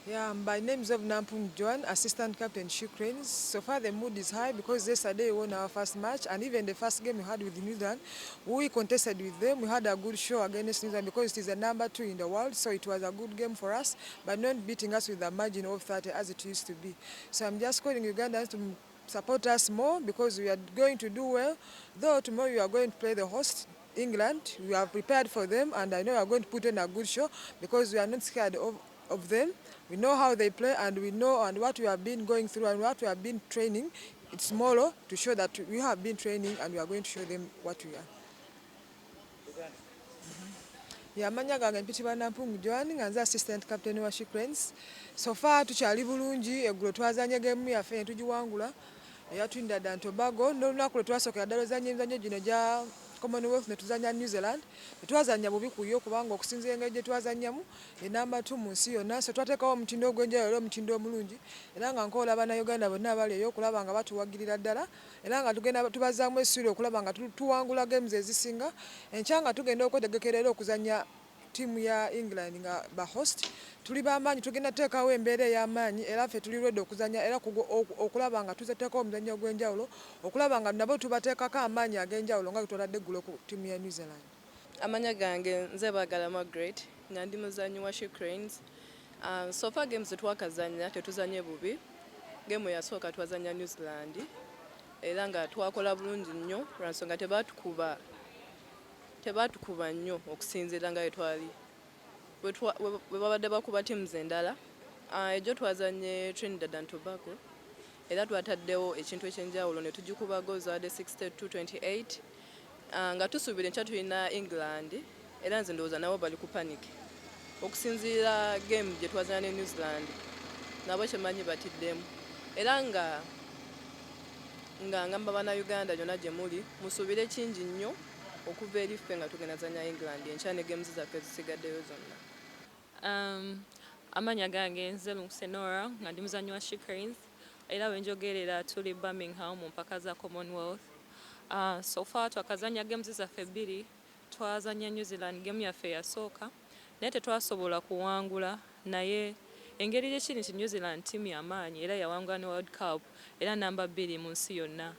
Yeah, my name is Nampung Joan, assistant captain Ukraine. So far the mood is high because yesterday we won our first match, and even the first game we had with New Zealand, we contested with them. We had a good show against New Zealand because it is the number 2 in the world, so it was a good game for us, but not beating us with a margin of 30 as it used to be. So I'm just calling Ugandans to support us more because we are going to do well. Though tomorrow we are going to play the host England, we are prepared for them, and I know we are going to put in a good show because we are not scared of them. We know how they play, and we know and what we have been going through and what we have been training. It's tomorrow to show that we have been training and we are going to show them what we are. Yamanya gange mpitibwa Nampungu Joan nga nze assistant captain wa Cranes. So far tukyali bulungi, eggulo twazanye game yaffe ne tugiwangula eya Trinidad and Tobago. N'olunaku lwe twasookera ddala ozanya emizannyo gino gya Commonwealth ne tuzanya New Zealand. Tetwazanya bubi ku yo kubanga okusinziira engeri gye twazannyamu enamba 2 mu nsi yonna. So twateekawo omutindo ogw'enjawulo era omutindo omulungi era nga nkola bannayuganda bonna abali eyo okulaba nga batuwagirira ddala era nga tugenda tubazaamu essuula okulaba nga tuwangula games ezisinga. Enkya nga tugenda okwetegekera era okuzanya tiimu ya England nga ba host. Tuli b'amaanyi, tugenda teekawo embeera ey'amaanyi era ffe tuli ready okuzanya era okulaba nga tuzeteekawo omuzannyo ogw'enjawulo okulaba nga nabo tubateekako amaanyi ag'enjawulo nga tutoladde eggulo ku ttiimu ya New Zealand. Amanya gange nze baagala Margaret nga ndi muzannyi wa Cranes. So far games twakazanya tetuzanye bubi. Game yasooka twazanya New Zealand era nga twakola bulungi nnyo lwansonga tebaatukuba nnyo okusinziira nga twali bwe babadde bakuba ttiimu endala. Egyo twazanye Trinidad and Tobago era twataddewo ekintu ekyenjawulo ne tugikuba goals wadde 62-28 nga tusuubira enkya tulina England era nze ndowooza nabo bali ku panic okusinziira game gye twazanya ne New Zealand nabo kyemanyi batiddemu era nga ngamba bannayuganda yonna gye muli musuubire kingi nnyo okuva eri ffe nga tugenda zanya England enkya ne games zaffe zisigaddeyo zonna. Amanya gange nze Senora nga ndi muzannyi wa Cranes era wenjogerera tuli Birmingham mu mpaka za Commonwealth. So far twakazanya games zaffe 2, twazanya New Zealand game yaffe yasooka naye tetwasobola kuwangula, naye engeri gyekiri nti New Zealand team y'amaanyi era yawangula ne World Cup era namba 2 mu nsi yonna.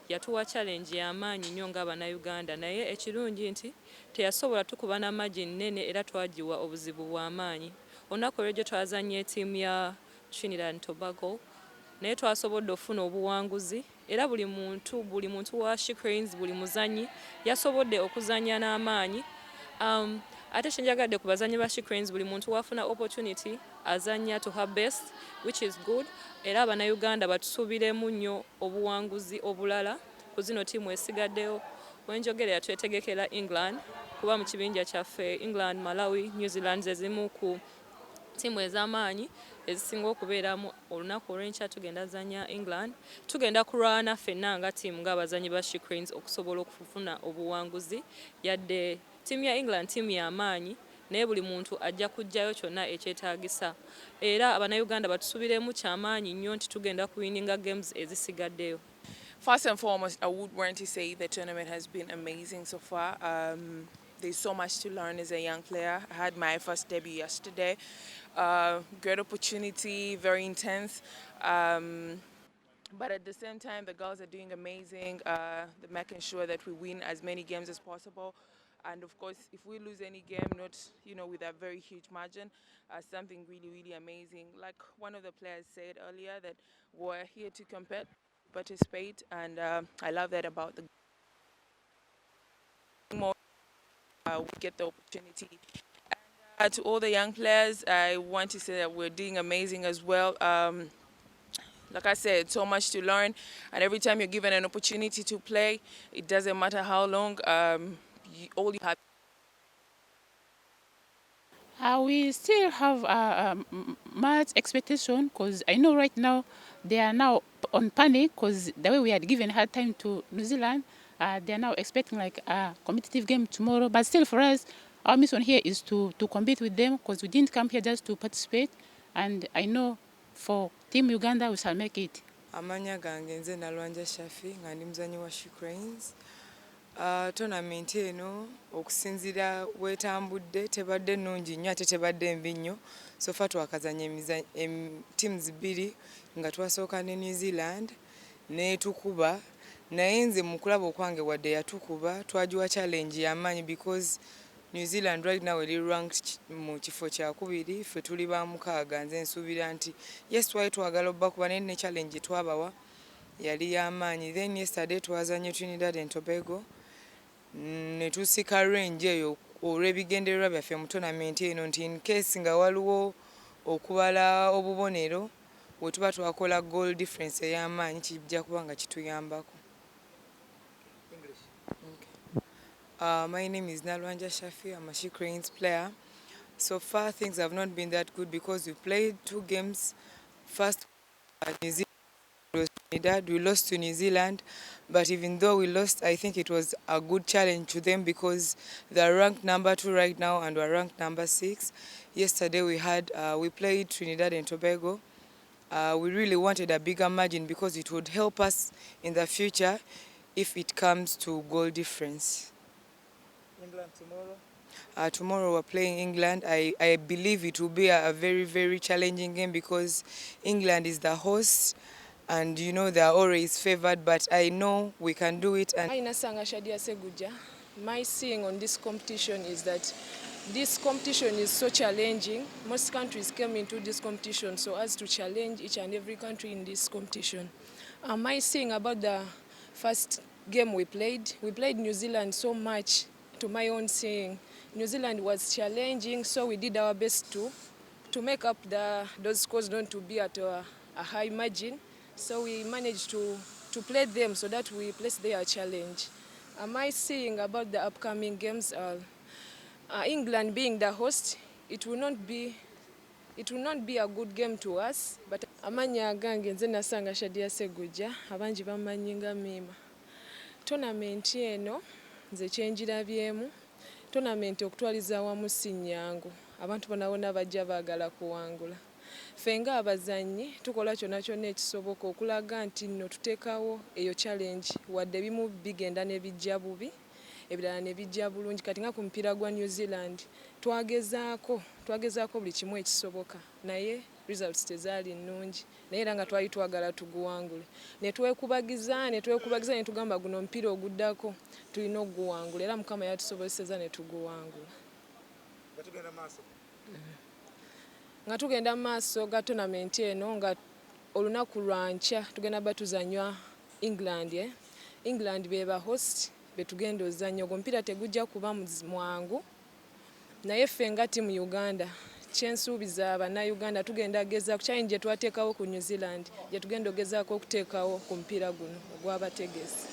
Yatuwa challenge y'amaanyi nnyo ng'Abannayuganda, naye ekirungi nti teyasobola tukuba n'amagi nnene era twagiwa obuzibu bw'amaanyi. Olunaku olw'egyo twazanya ttiimu ya Trinidad and Tobago naye twasobodde okufuna obuwanguzi era buli muntu wa Cranes, buli muzannyi yasobodde okuzanya n'amaanyi. Ate kyenjagadde ku bazannyi ba Cranes, buli muntu wafuna opportunity azanya to her best, which is good. Era Abannayuganda batusuubiremu nnyo obuwanguzi obulala ku zino ttiimu esigaddeyo. Wenjogerera twetegekera England kuba mu kibinja kyaffe England, Malawi, New Zealand ze zimu ku ttiimu ez'amaanyi ezisinga okubeeramu. Olunaku olw'enkya tugenda zanya England, tugenda kulwana ffenna nga ttiimu ng'abazannyi ba Cranes okusobola okufuna obuwanguzi. Yadde ttiimu ya England ttiimu y'amaanyi naye buli muntu ajja kujjayo kyonna ekyetaagisa era Abannayuganda batusuubiremu kyamaanyi nnyo nti tugenda kuwininga games ezisigaddeyo. First and foremost, I would want to say the tournament has been amazing so far. There's so much to learn as a young player. I had my first debut yesterday. Great opportunity, very intense. But at the same time, the girls are doing amazing. They're making sure that we win as many games as possible. And of course, if we lose any game, not with a very huge margin, something really, really amazing. Like one of the players said earlier, that we're here to compete, participate, and I love that about the more we get the opportunity. And to all the young players, I want to say that we're doing amazing as well. Like I said, so much to learn, and every time you're given an opportunity to play, it doesn't matter how long. All you have. We still have much expectation because I know right now they are now on panic because the way we had given hard time to New Zealand, they are now expecting like a competitive game tomorrow. But still for us, our mission here is to compete with them because we didn't come here just to participate. And I know for Team Uganda we shall make it. Amanya gange nze Nalwanja Shafi nga ndi muzannyi wa Cranes. Tournament eno okusinziira wetambudde tebadde nnungi nnyo ate tebadde mbi nnyo. so far twakazanya teams 2 nga twasooka ne New Zealand netukuba naye nze mu kulaba okwange wadde yatukuba twagiwa challenge y'amaanyi because New Zealand right now eri ranked mu kifo kya 2 ffe tuli ba 6 nze nsuubira nti yes twali twagala obbakuba naye ne challenge twabawa yali y'amaanyi. Then yesterday twazanye Trinidad and Tobago ne tusika range eyo olw'ebigendererwa byaffe mu tournament eno nti in case nga waliwo okubala obubonero we tuba twakola goal difference ey'amaanyi kijja kuba nga kituyambako. My name is Nalwanja Shafi. I'm a She Cranes player. So far things have not been that good because we played 2 games. First New Zealand, we lost to New Zealand, but even though we lost, I think it was a good challenge to them because they're ranked number 2 right now and we're ranked number 6. Yesterday we played Trinidad and Tobago. We really wanted a bigger margin because it would help us in the future if it comes to goal difference. England tomorrow? Tomorrow we're playing England. I believe it will be a very, very challenging game because England is the host and you know they are always favored, but I know we can do it. And my seeing on this competition is that this competition is so challenging. Most countries came into this competition so as to challenge each and every country in this competition. My seeing about the first game we played New Zealand so much. To my own seeing, New Zealand was challenging, so we did our best to make up those scores not to be at a high margin. So we managed to play them so that we placed their challenge. My seeing about the upcoming games, England being the host, it will not be a good game to us. But amanya gange nze nasanga Shadia Seguja abanji bamanyi nga Mima. Tournament eno nze kyenjirabyemu tournament okutwaliza awamu si nnyangu abantu bonabona bajja baagala kuwangula ffe nga abazannyi tukola kyonna kyonna ekisoboka okulaga nti nno tuteekawo eyo challenge wadde bimu bigenda ne bijja bubi ebirala ne bijja bulungi kati nga ku mupiira gwa New Zealand twagezaako buli kimu ekisoboka naye results tezaali nnungi naye era nga twali twagala tuguwangule ne twekubagiza ne tugamba guno omupiira oguddako tulina okuguwangula era Mukama yatusobozeseza ne tuguwangula. Nga tugenda maaso ga tournament eno nga olunaku lwankya tugenda batuzanywa England beba host betugenda ozannya ogwo omupiira tegujja kuba mwangu naye ffe nga timu Uganda kyensuubiza Uganda tugenda geza ku challenge twateekawo ku New Zealand tugenda ogezaako okuteekawo ku mupiira guno ogw'abategesi.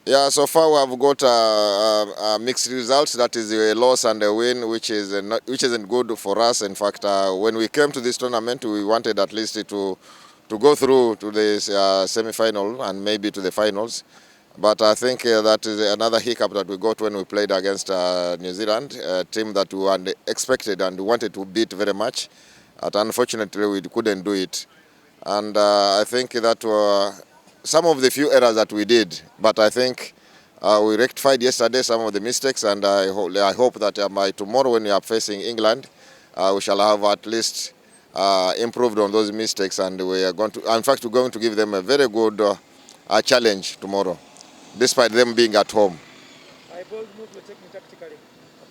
Yeah, so far we have got mixed results. That is a loss and a win, which isn't good for us. In fact, when we came to this tournament, we wanted at least to go through to this semi-final and maybe to the finals. But I think that is another hiccup that we got when we played against New Zealand, a team that we had expected and wanted to beat very much. But unfortunately, we couldn't do it. And I think that some of the few errors that we did, but I think we rectified yesterday some of the mistakes, and I hope that by tomorrow when we are facing England, we shall have at least improved on those mistakes, and we are going to, in fact, we're going to give them a very good challenge tomorrow, despite them being at home. I bold move you're taking tactically,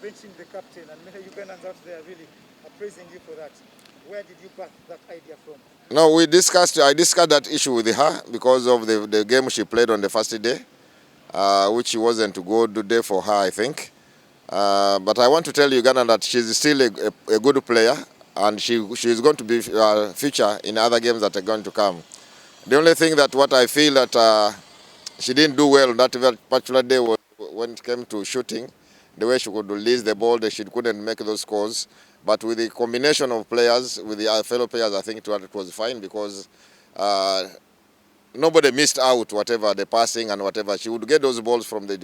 benching the captain, and many Ugandans out there really are praising you for that. Where did you back that idea from? No, I discussed that issue with her because of the game she played on the first day, which wasn't a good day for her, I think. But I want to tell Uganda that she's still a good player, and she's going to be feature in other games that are going to come. The only thing that what I feel that she didn't do well that particular day was when it came to shooting, the way she could release the ball, she couldn't make those scores. But with the combination of players, with the fellow players, I think it was fine because nobody missed out whatever the passing and whatever. She would get those balls from the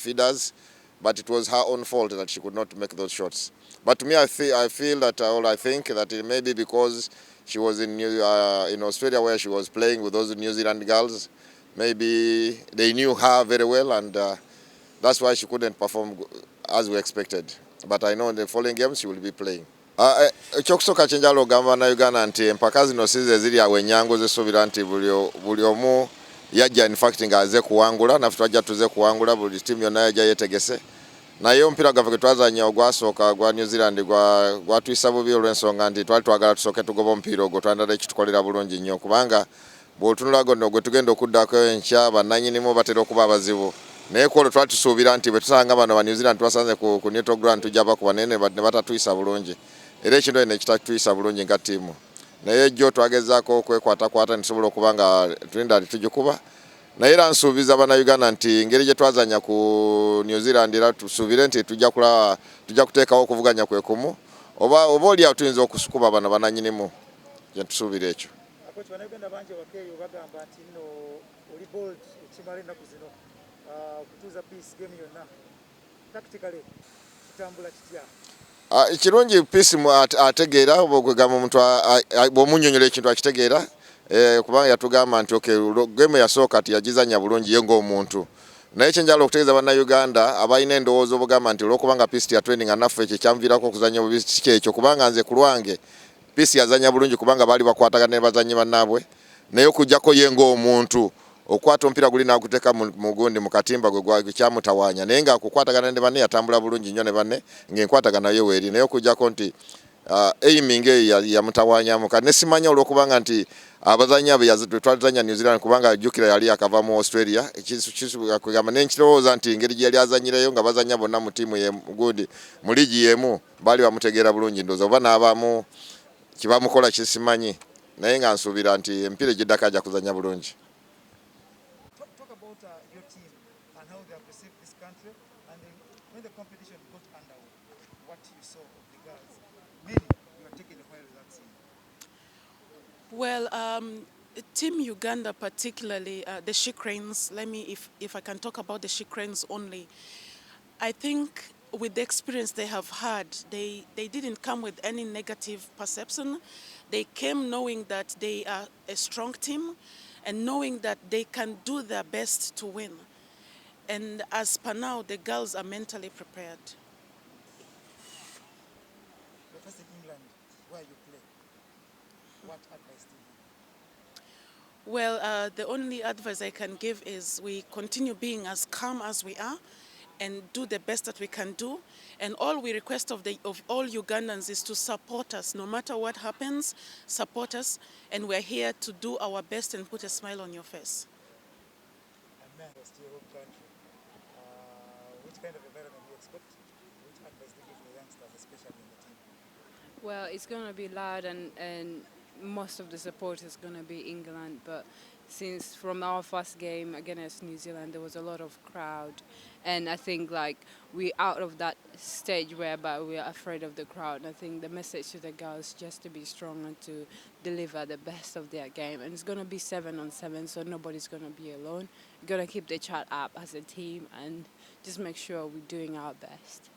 feeders, but it was her own fault that she could not make those shots. But to me, I feel that, I think that it may be because she was in Australia where she was playing with those New Zealand girls. Maybe they knew her very well, and that's why she couldn't perform as we expected. But I know in the following games she will be playing. Ekyokusooka kye njagala okugamba bannayuganda nti empaka zino si ze ziri awo ennyango zisuubira nti buli omu yajja in fact ng'aze kuwangula, naffe twajja tuze kuwangula, buli ttiimu yonna yajja yeetegese. Naye omupiira gwaffe gwe twazannya ogwasooka gwa New Zealand gwatuyisa bubi olw'ensonga nti twali twagala tusooke tugoba omupiira ogwo, twandala ekitukolera bulungi nnyo kubanga bw'otunula gonna gwe tugenda okuddako enkya bannannyinimu batera okuba abazibu. Naye ku olwo twali tusuubira nti bwe tusanga bano ba New Zealand tubasanze ku neutral ground tujja bakuba naye ne batatuyisa bulungi. Era ekino ne kitatuyisa bulungi nga ttiimu. Naye jjo twagezaako okwekwatakwata ne tusobola okuba nga Trinidad tugikuba. Naye era nsuubiza bannayuganda nti engeri gye twazanya ku New Zealand era tusuubire nti tujja kuteekawo okuvuganya kwe kumu oba oliawo tuyinza okukuba bano bannannyinimu gye tusuubira ekyo. Akoci bannayuganda bangi wakeeyo bagamba nti nno oli bold ekimala ennaku zino okutuuza peace game yonna tactically kitambula kitya? Ekirungi peace ategeera bw'ogamba omuntu bw'omunnyonnyola ekintu akitegeera. Kubanga yatugamba nti game yasooka tiyagizanya bulungi ye ng'omuntu. Naye kye njagala okutegeeza bannayuganda abalina endowooza obugamba nti olw'okubanga peace yatraininga naffe ekyo kyamviirako okuzanya bubi si kyekyo kubanga nze ku lwange peace yazanya bulungi kubanga baali bakwatagana ne bazannyi bannaabwe. Naye okuggyako ye ng'omuntu okwata omupiira guli n'aguteeka mu gundi mu katimba gwe kyamutawaanya naye ng'akukwatagana ne banne yatambula bulungi nnyo ne banne ng'enkwatagana yo weeri naye okuggyako nti aiming eyo yamutawaanyamu kati ne simanya olw'okubanga nti abazanyi abo twazanya New Zealand kubanga ajjukira yali akava mu Australia kugamba nenkirowooza nti engeri gye yali azanyireyo nga bazanya bonna mu ttiimu gundi mu liigi y'emu baali bamutegeera bulungi ndowooza oba n'abamu kibamukola kisimanyi naye nga nsuubira nti emipiira egiddako ajja kuzanya bulungi. Talk about your team and how they have received this country and when the competition got underway, what you saw of the girls. Many you are taking a while without seeing. Well, Team Uganda, particularly the She Cranes, if I can talk about the She Cranes only, I think with the experience they have had, they didn't come with any negative perception. They came knowing that they are a strong team and knowing that they can do their best to win. And as per now, the girls are mentally prepared. But first in England, where you play, what advice do you give? Well, the only advice I can give is we continue being as calm as we are and do the best that we can do. And all we request of all Ugandans is to support us. No matter what happens, support us. And we're here to do our best and put a smile on your face. Amen. To your home country, which kind of environment do you expect? Which advice do you give to the youngsters, especially in the team? Well, it's going to be loud and most of the support is going to be England, but since from our first game against New Zealand there was a lot of crowd, and I think like we're out of that stage whereby we are afraid of the crowd. I think the message to the girls just to be strong and to deliver the best of their game, and it's going to be 7-on-7, so nobody's going to be alone. We're going to keep the chat up as a team and just make sure we're doing our best.